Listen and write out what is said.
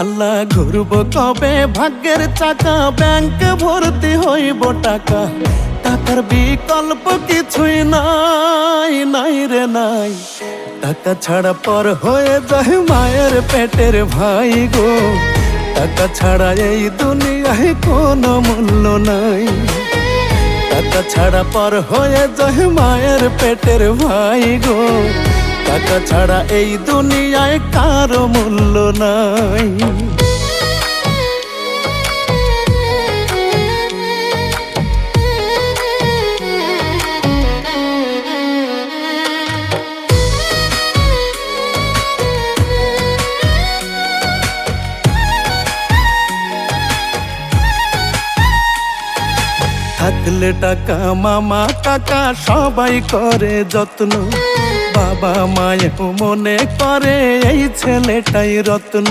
আল্লাহ ঘুরব কবে ভাগ্যের চাকা, ব্যাংক ভর্তি হইব টাকা, টাকার বিকল্প কিছুই নাই, নাই রে নাই। টাকা ছাড়া পর হয়ে যায় মায়ের পেটের ভাই গো, টাকা ছাড়া এই দুনিয়ায় কোনো মূল্য নাই। টাকা ছাড়া পর হয়ে যায় মায়ের পেটের ভাই গো, টাকা ছাড়া এই দুনিয়ায় কারো মূল্য নাই। থাকলে টাকা মামা কাকা সবাই করে যত্ন, বাবা মায়েও মনে করে এই ছেলেটাই রত্ন।